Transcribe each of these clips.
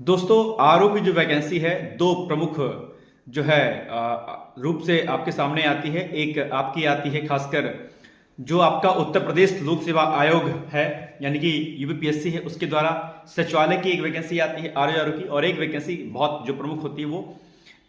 दोस्तों आरओ की जो वैकेंसी है दो प्रमुख जो है रूप से आपके सामने आती है। एक आपकी आती है खासकर जो आपका उत्तर प्रदेश लोक सेवा आयोग है यानी कि यूपीपीएससी है, उसके द्वारा सचिवालय की एक वैकेंसी आती है आरओ की, और एक वैकेंसी बहुत जो प्रमुख होती है वो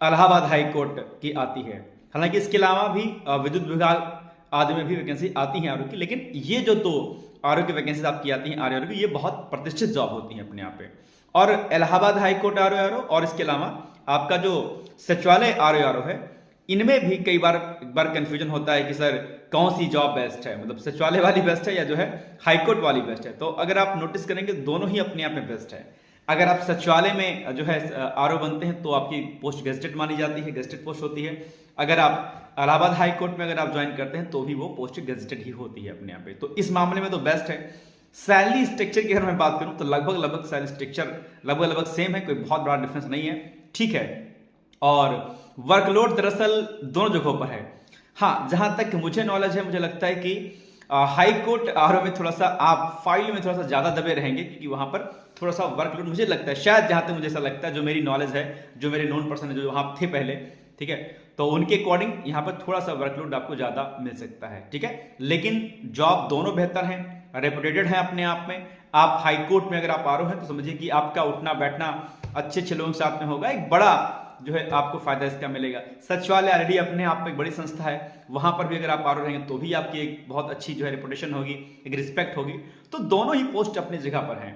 इलाहाबाद हाई कोर्ट की आती है। हालांकि इसके अलावा भी विद्युत विभाग आदि में भी वैकेंसी आती है आरओ की, लेकिन ये जो दो आरओ की वैकेंसी आपकी आती है आरओ की, ये बहुत प्रतिष्ठित जॉब होती है अपने यहाँ पे। और इलाहाबाद हाई कोर्ट आरओ और इसके अलावा आपका जो सचिवालय आरओ है, इनमें भी कई बार एक बार कंफ्यूजन होता है कि सर कौन सी जॉब बेस्ट है, मतलब सचिवालय वाली बेस्ट है या जो है हाईकोर्ट वाली बेस्ट है। तो अगर आप नोटिस करेंगे दोनों ही अपने आप में बेस्ट है। अगर आप सचिवालय में जो है आरओ बनते हैं तो आपकी पोस्ट गेजेटेड मानी जाती है, गेजेटेड पोस्ट होती है। अगर आप इलाहाबाद हाई कोर्ट में अगर आप ज्वाइन करते हैं तो भी वो पोस्ट गेजेटेड ही होती है अपने यहाँ पे। तो इस मामले में तो बेस्ट है। सैलरी स्ट्रक्चर की अगर मैं बात करूं तो लगभग सैलरी स्ट्रक्चर लगभग सेम है, कोई बहुत बड़ा डिफरेंस नहीं है, ठीक है। और वर्कलोड दरअसल दोनों जगहों पर है। हाँ, जहां तक मुझे नॉलेज है, मुझे लगता है कि हाई कोर्ट आरओ में थोड़ा सा आप फाइल में थोड़ा सा ज्यादा दबे रहेंगे, क्योंकि वहां पर थोड़ा सा वर्कलोड मुझे लगता है, शायद जहां तक मुझे ऐसा लगता है, जो मेरी नॉलेज है, जो मेरे नोन पर्सन है जो वहां थे पहले, ठीक है, तो उनके अकॉर्डिंग यहाँ पर थोड़ा सा वर्कलोड आपको ज्यादा मिल सकता है, ठीक है। लेकिन जॉब दोनों बेहतर हैं, रेपुटेटेड है अपने आप में। आप हाई कोर्ट में अगर आप आरओ हैं तो समझिए कि आपका उठना बैठना अच्छे अच्छे लोगों के साथ में होगा, एक बड़ा जो है आपको फायदा इसका मिलेगा। सचिवालय ऑलरेडी अपने आप में एक बड़ी संस्था है, वहां पर भी अगर आप आरओ रहेंगे तो भी आपकी एक बहुत अच्छी जो है रेपुटेशन होगी, एक रिस्पेक्ट होगी। तो दोनों ही पोस्ट अपनी जगह पर हैं।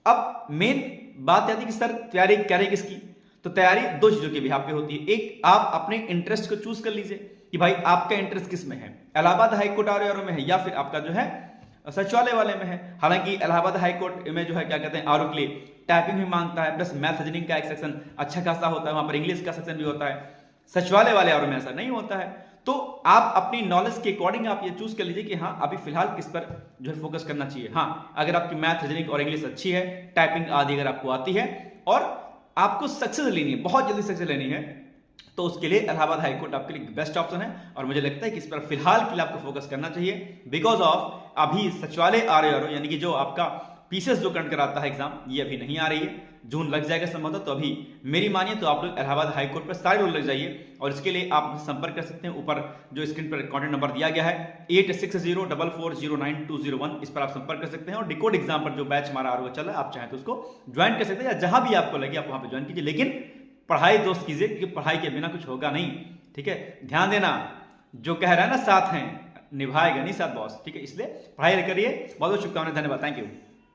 अब मेन बात आती है कि सर तैयारी करें किसकी, तो तैयारी दो चीजों के बिहाफ पे होती है। एक, आप अपने इंटरेस्ट को चूज कर लीजिए कि भाई आपका इंटरेस्ट किस में है, इलाहाबाद हाईकोर्ट आरओ में है या फिर आपका जो है सचिवालय वाले में है। हालांकि इलाहाबाद हाईकोर्ट में जो है क्या कहते हैं आरओ के लिए टाइपिंग भी मांगता है, प्लस मैथ रीजनिंग का एक सेक्शन अच्छा खासा होता है, वहां पर इंग्लिश का सेक्शन भी होता है। सचिवालय वाले आरओ में ऐसा नहीं होता है। तो आप अपनी नॉलेज के अकॉर्डिंग आप ये चूज कर लीजिए कि हाँ अभी फिलहाल किस पर जो है फोकस करना चाहिए। हाँ, अगर आपकी मैथ रीजनिंग और इंग्लिश अच्छी है, टाइपिंग आदि अगर आपको आती है और आपको सक्सेस लेनी है, बहुत जल्दी सक्सेस लेनी है, तो उसके लिए इलाहाबाद हाईकोर्ट आपके लिए बेस्ट ऑप्शन है। और मुझे लगता है कि इस पर फिलहाल के लिए आपको फोकस करना चाहिए, बिकॉज ऑफ अभी सचिवालय आरओ यानी कि जो आपका पीसीएस जो कंडक्ट कराता है एग्जाम, ये अभी नहीं आ रही है, जून लग जाएगा संभवतः। तो अभी मेरी मानिए तो आप लोग इलाहाबाद हाईकोर्ट पर सारे लोग लग जाइए, और इसके लिए आप संपर्क कर सकते हैं। ऊपर जो स्क्रीन पर कॉन्टेक्ट नंबर दिया गया है 8604409201, इस पर आप संपर्क कर सकते हैं। और डिकोड एग्जाम पर जो बैच हमारा आरओ चल रहा है, आप चाहें तो उसको ज्वाइन कर सकते हैं, या जहां भी आपको लगे आप वहां पर ज्वाइन कीजिए। लेकिन पढ़ाई दोस्त कीजिए, क्योंकि पढ़ाई के बिना कुछ होगा नहीं, ठीक है। ध्यान देना, जो कह रहा है ना साथ हैं, निभाएगा नहीं साथ बॉस, ठीक है। इसलिए पढ़ाई करिए। बहुत बहुत शुभकामनाएं, धन्यवाद, थैंक यू।